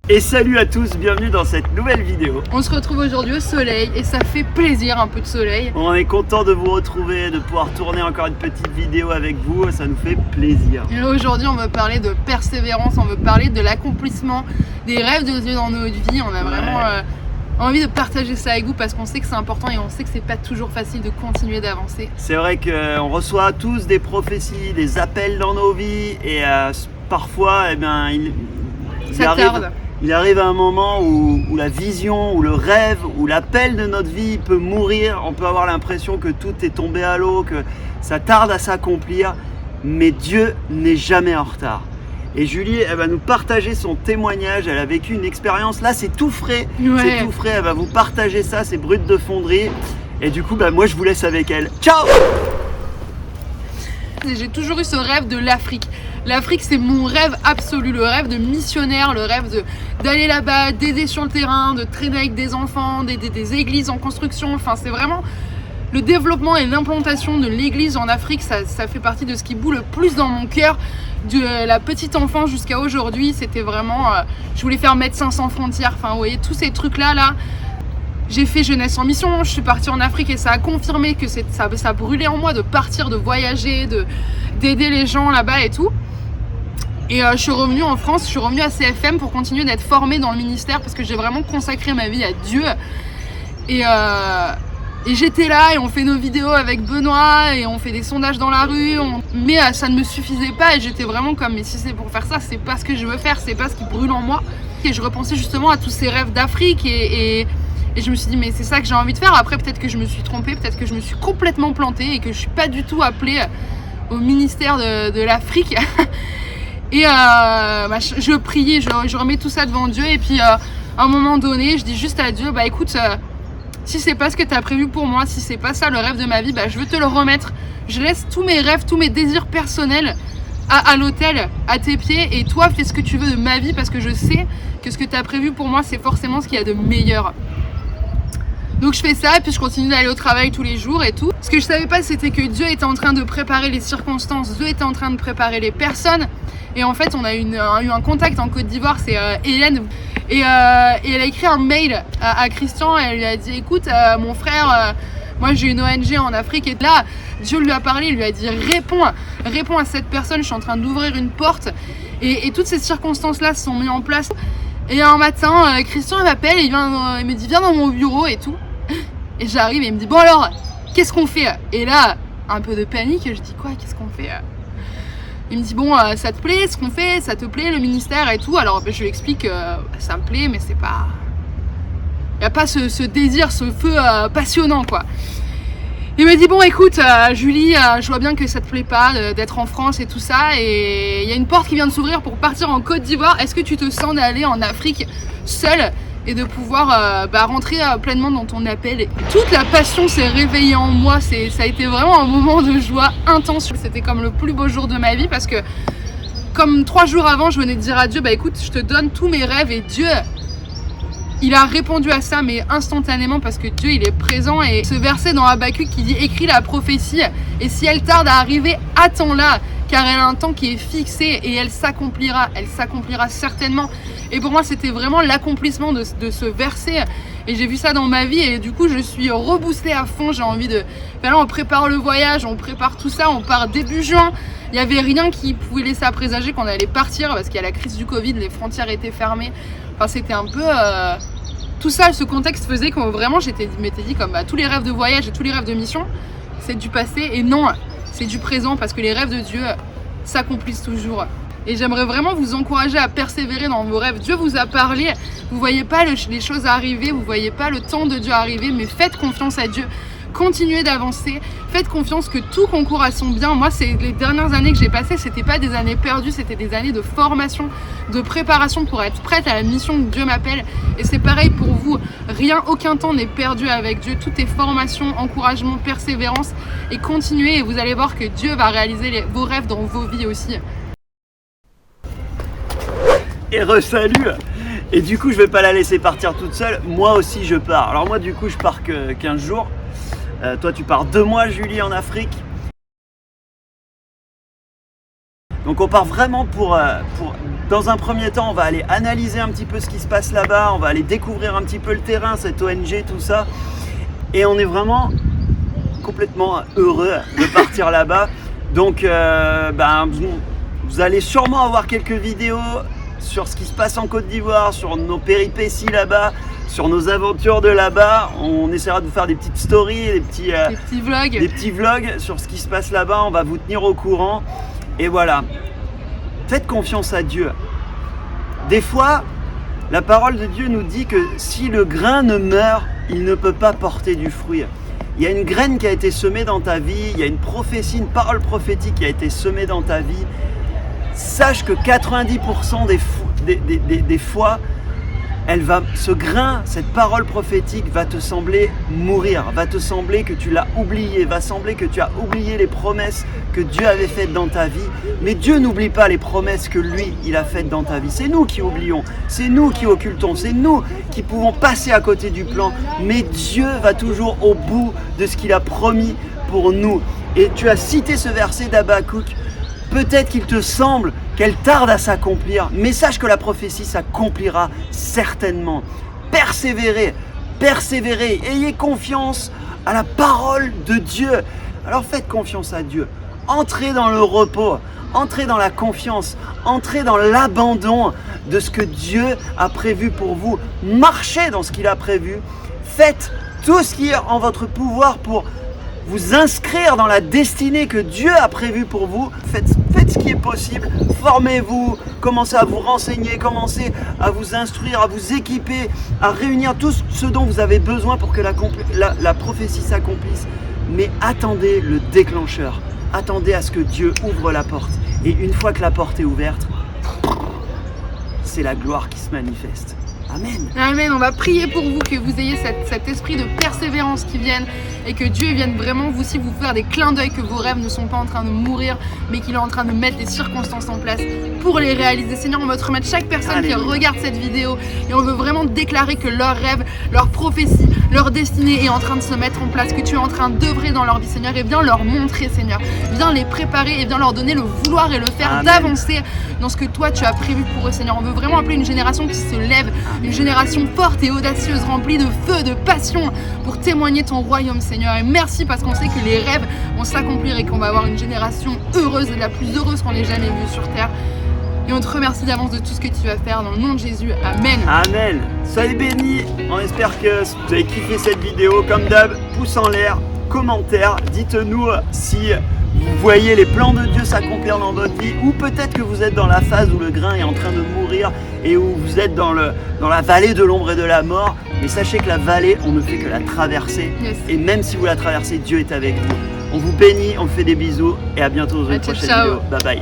Et salut à tous, bienvenue dans cette nouvelle vidéo. On se retrouve aujourd'hui au soleil et ça fait plaisir, un peu de soleil. On est content de vous retrouver, de pouvoir tourner encore une petite vidéo avec vous, ça nous fait plaisir. Et là aujourd'hui on veut parler de persévérance, on veut parler de l'accomplissement des rêves de Dieu dans notre vie. On a vraiment envie de partager ça avec vous parce qu'on sait que c'est important et on sait que c'est pas toujours facile de continuer d'avancer. C'est vrai qu'on reçoit tous des prophéties, des appels dans nos vies et parfois il arrive un moment où la vision, où le rêve, où l'appel de notre vie peut mourir. On peut avoir l'impression que tout est tombé à l'eau, que ça tarde à s'accomplir, mais Dieu n'est jamais en retard. Et Julie, elle va nous partager son témoignage. Elle a vécu une expérience, là c'est tout frais, c'est tout frais. Elle va vous partager ça, c'est brut de fonderie. Et du coup, moi je vous laisse avec elle. Ciao! J'ai toujours eu ce rêve de l'Afrique. L'Afrique, c'est mon rêve absolu, le rêve de missionnaire, le rêve d'aller là-bas, d'aider sur le terrain, de traîner avec des enfants, d'aider des églises en construction. Enfin, c'est vraiment le développement et l'implantation de l'église en Afrique, ça fait partie de ce qui bout le plus dans mon cœur. De la petite enfance jusqu'à aujourd'hui, c'était vraiment... je voulais faire Médecins sans frontières, enfin, vous voyez, tous ces trucs-là, J'ai fait Jeunesse en mission, je suis partie en Afrique et ça a confirmé que ça brûlait en moi de partir, de voyager, d'aider les gens là-bas et tout. Et je suis revenue en France, je suis revenue à CFM pour continuer d'être formée dans le ministère parce que j'ai vraiment consacré ma vie à Dieu. Et j'étais là et on fait nos vidéos avec Benoît et on fait des sondages dans la rue. Mais ça ne me suffisait pas et j'étais vraiment comme, mais si c'est pour faire ça, c'est pas ce que je veux faire, c'est pas ce qui brûle en moi. Et je repensais justement à tous ces rêves d'Afrique et je me suis dit, mais c'est ça que j'ai envie de faire. Après, peut-être que je me suis trompée, peut-être que je me suis complètement plantée et que je suis pas du tout appelée au ministère de l'Afrique. Et je priais, je remets tout ça devant Dieu. Et puis, à un moment donné, je dis juste à Dieu, écoute, si c'est pas ce que tu as prévu pour moi, si c'est pas ça le rêve de ma vie, je veux te le remettre. Je laisse tous mes rêves, tous mes désirs personnels à l'autel, à tes pieds. Et toi, fais ce que tu veux de ma vie parce que je sais que ce que tu as prévu pour moi, c'est forcément ce qu'il y a de meilleur. Donc je fais ça et puis je continue d'aller au travail tous les jours et tout. Ce que je savais pas, c'était que Dieu était en train de préparer les circonstances, Dieu était en train de préparer les personnes. Et en fait, on a eu un contact en Côte d'Ivoire, c'est Hélène. Et elle a écrit un mail à Christian et elle lui a dit, écoute, mon frère, moi j'ai une ONG en Afrique et là, Dieu lui a parlé, il lui a dit, réponds à cette personne, je suis en train d'ouvrir une porte. Et toutes ces circonstances-là se sont mises en place. Et un matin, Christian m'appelle, il me dit, viens dans mon bureau et tout. Et j'arrive et il me dit, bon alors, qu'est-ce qu'on fait? Et là, un peu de panique, je dis, quoi, qu'est-ce qu'on fait? Il me dit, bon, ça te plaît ce qu'on fait? Ça te plaît le ministère et tout? Alors je lui explique, ça me plaît, mais c'est pas... Il n'y a pas ce désir, ce feu passionnant, quoi. Il me dit, bon écoute Julie, je vois bien que ça te plaît pas d'être en France et tout ça, et il y a une porte qui vient de s'ouvrir pour partir en Côte d'Ivoire. Est-ce que tu te sens d'aller en Afrique seule et de pouvoir rentrer pleinement dans ton appel? Et toute la passion s'est réveillée en moi, ça a été vraiment un moment de joie intense. C'était comme le plus beau jour de ma vie parce que comme 3 jours avant, je venais de dire à Dieu, écoute, je te donne tous mes rêves, et Dieu... Il a répondu à ça, mais instantanément, parce que Dieu, il est présent. Et ce verset dans Habakkuk qui dit, écris la prophétie, et si elle tarde à arriver, attends-la, car elle a un temps qui est fixé et elle s'accomplira certainement. Et pour moi, c'était vraiment l'accomplissement de ce verset. Et j'ai vu ça dans ma vie, et du coup, je suis reboostée à fond. J'ai envie de... Là, on prépare le voyage, on prépare tout ça, on part début juin. Il n'y avait rien qui pouvait laisser à présager qu'on allait partir, parce qu'il y a la crise du Covid, les frontières étaient fermées. Enfin, c'était un peu... Tout ça, ce contexte faisait que vraiment, m'étais dit comme tous les rêves de voyage et tous les rêves de mission, c'est du passé. Et non, c'est du présent, parce que les rêves de Dieu s'accomplissent toujours. Et j'aimerais vraiment vous encourager à persévérer dans vos rêves. Dieu vous a parlé, vous voyez pas les choses arriver, vous voyez pas le temps de Dieu arriver, mais faites confiance à Dieu. Continuez d'avancer, faites confiance que tout concourt à son bien. Moi, c'est les dernières années que j'ai passées, c'était pas des années perdues, c'était des années de formation, de préparation pour être prête à la mission que Dieu m'appelle. Et c'est pareil pour vous, aucun temps n'est perdu avec Dieu. Tout est formation, encouragement, persévérance, et continuez, et vous allez voir que Dieu va réaliser vos rêves dans vos vies aussi. Et re-salut! Et du coup, je vais pas la laisser partir toute seule, moi aussi je pars. Alors moi, du coup, je pars que 15 jours. Toi, tu pars 2 mois, Julie, en Afrique. Donc on part vraiment dans un premier temps, on va aller analyser un petit peu ce qui se passe là-bas, on va aller découvrir un petit peu le terrain, cette ONG, tout ça. Et on est vraiment complètement heureux de partir là-bas. Donc vous allez sûrement avoir quelques vidéos sur ce qui se passe en Côte d'Ivoire, sur nos péripéties là-bas, sur nos aventures de là-bas. On essaiera de vous faire des petites stories, des petits vlogs sur ce qui se passe là-bas. On va vous tenir au courant. Et voilà, faites confiance à Dieu. Des fois, la parole de Dieu nous dit que si le grain ne meurt, il ne peut pas porter du fruit. Il y a une graine qui a été semée dans ta vie, il y a une prophétie, une parole prophétique qui a été semée dans ta vie. Sache que 90% des fois, ce grain, cette parole prophétique va te sembler mourir, va te sembler que tu l'as oublié, va sembler que tu as oublié les promesses que Dieu avait faites dans ta vie. Mais Dieu n'oublie pas les promesses que lui, il a faites dans ta vie. C'est nous qui oublions, c'est nous qui occultons, c'est nous qui pouvons passer à côté du plan. Mais Dieu va toujours au bout de ce qu'il a promis pour nous. Et tu as cité ce verset d'Habakkuk. Peut-être qu'il te semble qu'elle tarde à s'accomplir, mais sache que la prophétie s'accomplira certainement. Persévérez, ayez confiance à la parole de Dieu. Alors faites confiance à Dieu. Entrez dans le repos, entrez dans la confiance, entrez dans l'abandon de ce que Dieu a prévu pour vous. Marchez dans ce qu'il a prévu. Faites tout ce qui est en votre pouvoir pour vous inscrire dans la destinée que Dieu a prévue pour vous. Faites ce qui est possible, formez-vous, commencez à vous renseigner, commencez à vous instruire, à vous équiper, à réunir tout ce dont vous avez besoin pour que la prophétie s'accomplisse. Mais attendez le déclencheur, attendez à ce que Dieu ouvre la porte. Et une fois que la porte est ouverte, c'est la gloire qui se manifeste. Amen. Amen. On va prier pour vous, que vous ayez cet esprit de persévérance qui vienne et que Dieu vienne vraiment vous faire des clins d'œil, que vos rêves ne sont pas en train de mourir, mais qu'il est en train de mettre les circonstances en place pour les réaliser. Seigneur, on veut te remettre chaque personne qui regarde cette vidéo et on veut vraiment déclarer que leurs rêves, leur prophétie, leur destinée est en train de se mettre en place, que tu es en train d'œuvrer dans leur vie, Seigneur, et viens leur montrer, Seigneur. Viens les préparer et viens leur donner le vouloir et le faire d'avancer dans ce que toi tu as prévu pour eux, Seigneur. On veut vraiment appeler une génération qui se lève, une génération forte et audacieuse, remplie de feu, de passion pour témoigner ton royaume, Seigneur. Et merci parce qu'on sait que les rêves vont s'accomplir et qu'on va avoir une génération heureuse, la plus heureuse qu'on ait jamais vue sur terre. Et on te remercie d'avance de tout ce que tu vas faire dans le nom de Jésus. Amen. Amen. Soyez bénis. On espère que vous avez kiffé cette vidéo. Comme d'hab, pouce en l'air, commentaire. Dites-nous si vous voyez les plans de Dieu s'accomplir dans votre vie, ou peut-être que vous êtes dans la phase où le grain est en train de mourir et où vous êtes dans la vallée de l'ombre et de la mort. Mais sachez que la vallée, on ne fait que la traverser. Yes. Et même si vous la traversez, Dieu est avec vous. On vous bénit, on vous fait des bisous et à bientôt dans une prochaine vidéo. Bye bye.